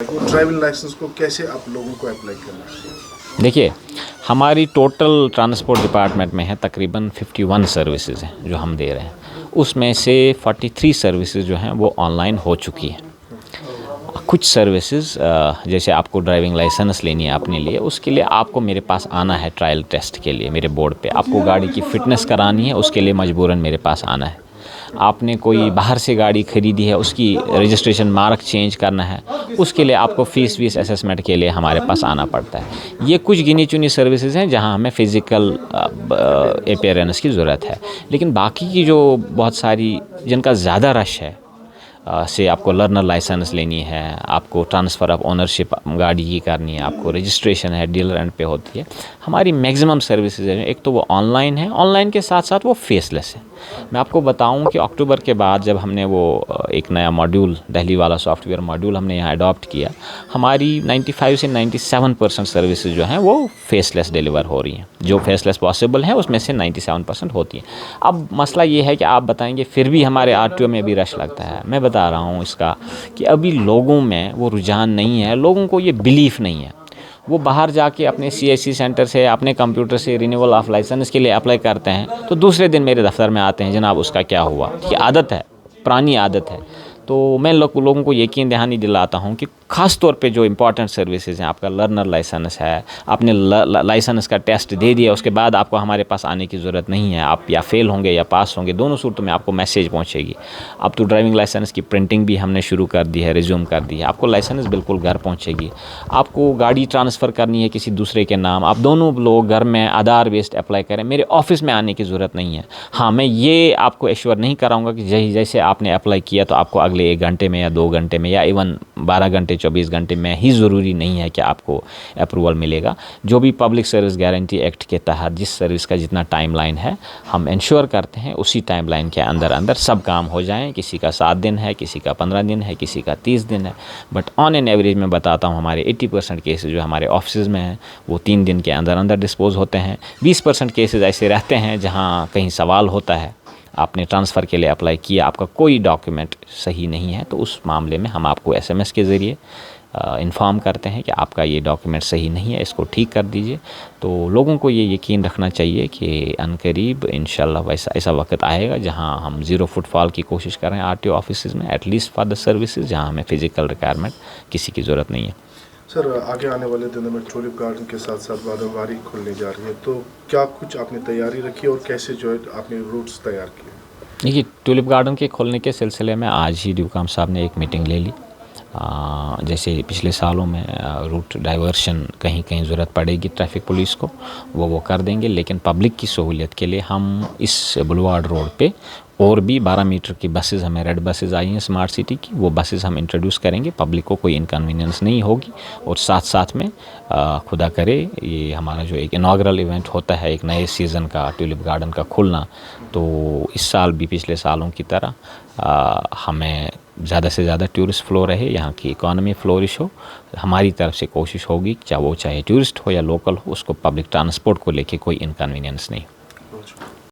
Driving licence को कैसे आप लोगों को अप्लाई करना है? देखिए, हमारी टोटल ट्रांसपोर्ट डिपार्टमेंट में है तकरीबन 51 सर्विसेज हैं जो हम दे रहे हैं। उसमें से 43 सर्विसेज जो हैं वो ऑनलाइन हो चुकी हैं। कुछ सर्विसेज जैसे आपको ड्राइविंग लाइसेंस लेनी है अपने लिए, उसके लिए आपको मेरे पास आना है ट्रायल टेस्ट के लिए मेरे बोर्ड पे। आपको गाड़ी की फ़िटनेस करानी है, उसके लिए मजबूरन मेरे पास आना है। आपने कोई बाहर से गाड़ी ख़रीदी है, उसकी रजिस्ट्रेशन मार्क चेंज करना है, उसके लिए आपको फ़ीस असेसमेंट के लिए हमारे पास आना पड़ता है। ये कुछ गिनी चुनी सर्विसेज हैं जहां हमें फ़िज़िकल अपीयरेंस की ज़रूरत है। लेकिन बाकी की जो बहुत सारी जिनका ज़्यादा रश है, से आपको लर्नर लाइसेंस लेनी है, आपको ट्रांसफ़र ऑफ ओनरशिप गाड़ी की करनी है, आपको रजिस्ट्रेशन है डीलर एंड पे होती है। हमारी मैक्सिमम सर्विसेज हैं, एक तो वो ऑनलाइन है, ऑनलाइन के साथ साथ वो फेसलेस है। मैं आपको बताऊं कि अक्टूबर के बाद जब हमने वो एक नया मॉड्यूल दिल्ली वाला सॉफ्टवेयर मॉड्यूल हमने यहाँ अडॉप्ट किया, हमारी 95 से 97% सर्विसेज जो हैं वो फेसलेस डिलीवर हो रही हैं। जो फेसलेस पॉसिबल है उसमें से 97% होती हैं। अब मसला ये है कि आप बताएंगे फिर भी हमारे आरटीओ में भी रश लगता है। मैं बता रहा हूँ इसका कि अभी लोगों में वो रुझान नहीं है, लोगों को ये बिलीफ नहीं है। वो बाहर जाके अपने सीएससी सेंटर से अपने कंप्यूटर से रिन्यूअल ऑफ लाइसेंस के लिए अप्लाई करते हैं, तो दूसरे दिन मेरे दफ्तर में आते हैं, जनाब उसका क्या हुआ। ये आदत है, पुरानी आदत है। तो मैं लोगों को यकीन दहानी दिलाता हूँ कि ख़ास तौर पे जो इंपॉर्टेंट सर्विसेज हैं, आपका लर्नर लाइसेंस है, आपने लाइसेंस का टेस्ट दे दिया, उसके बाद आपको हमारे पास आने की ज़रूरत नहीं है। आप या फेल होंगे या पास होंगे, दोनों सूरतों में आपको मैसेज पहुँचेगी। अब तो ड्राइविंग लाइसेंस की प्रिंटिंग भी हमने शुरू कर दी है, रिज्यूम कर दी है, आपको लाइसेंस बिल्कुल घर पहुँचेगी। आपको गाड़ी ट्रांसफ़र करनी है किसी दूसरे के नाम, आप दोनों लोग घर में आधार बेस्ड अप्लाई करें, मेरे ऑफिस में आने की ज़रूरत नहीं है। हाँ, मैं ये आपको एश्योर नहीं कराऊँगा कि जैसे आपने अप्लाई किया तो आपको अगले 1 घंटे में या 2 घंटे में या इवन 12 घंटे 24 घंटे में ही ज़रूरी नहीं है कि आपको अप्रूवल मिलेगा। जो भी पब्लिक सर्विस गारंटी एक्ट के तहत जिस सर्विस का जितना टाइमलाइन है, हम इंश्योर करते हैं उसी टाइमलाइन के अंदर अंदर सब काम हो जाएं। किसी का 7 दिन है, किसी का 15 दिन है, किसी का 30 दिन है, बट ऑन एन एवरेज मैं बताता हूँ हमारे 80% केसेज जो हमारे ऑफिस में हैं वो 3 दिन के अंदर अंदर डिस्पोज होते हैं। 20% केसेज ऐसे रहते हैं जहाँ कहीं सवाल होता है, आपने ट्रांसफ़र के लिए अप्लाई किया, आपका कोई डॉक्यूमेंट सही नहीं है, तो उस मामले में हम आपको एसएमएस के ज़रिए इन्फॉर्म करते हैं कि आपका ये डॉक्यूमेंट सही नहीं है, इसको ठीक कर दीजिए। तो लोगों को ये यकीन रखना चाहिए कि अनकरीब इंशाल्लाह ऐसा वक्त आएगा जहां हम ज़ीरो फुटफॉल की कोशिश कर रहे हैं आरटीओ ऑफिसेज़ में, एटलीस्ट फॉर द सर्विसेज जहां हमें फ़िज़िकल रिक्वायरमेंट किसी की ज़रूरत नहीं है। सर, आगे आने वाले दिनों में टुलिप गार्डन के साथ साथ बादलवारी खुलने जा रही है, तो क्या कुछ आपने तैयारी रखी और कैसे जो है आपने रूट्स तैयार किए? देखिए, टुलिप गार्डन के खोलने के सिलसिले में आज ही ड्यूकाम साहब ने एक मीटिंग ले ली। जैसे पिछले सालों में रूट डाइवर्शन कहीं कहीं ज़रूरत पड़ेगी ट्रैफिक पुलिस को, वो कर देंगे, लेकिन पब्लिक की सहूलियत के लिए हम इस बुलवार्ड रोड पे और भी 12 मीटर की बसेज़, हमें रेड बसेज़ आई हैं स्मार्ट सिटी की, वो बसेज़ हम इंट्रोड्यूस करेंगे। पब्लिक को कोई इनकन्वीनियंस नहीं होगी। और साथ साथ में खुदा करे ये हमारा जो एक इनॉग्रल इवेंट होता है एक नए सीज़न का ट्यूलिप गार्डन का खुलना, तो इस साल भी पिछले सालों की तरह हमें ज़्यादा से ज़्यादा टूरिस्ट फ्लो रहे, यहाँ की इकॉनमी फ्लोरिश हो। हमारी तरफ से कोशिश होगी चाहे टूरिस्ट हो या लोकल हो, उसको पब्लिक ट्रांसपोर्ट को लेके कोई इनकन्वीनियंस नहीं।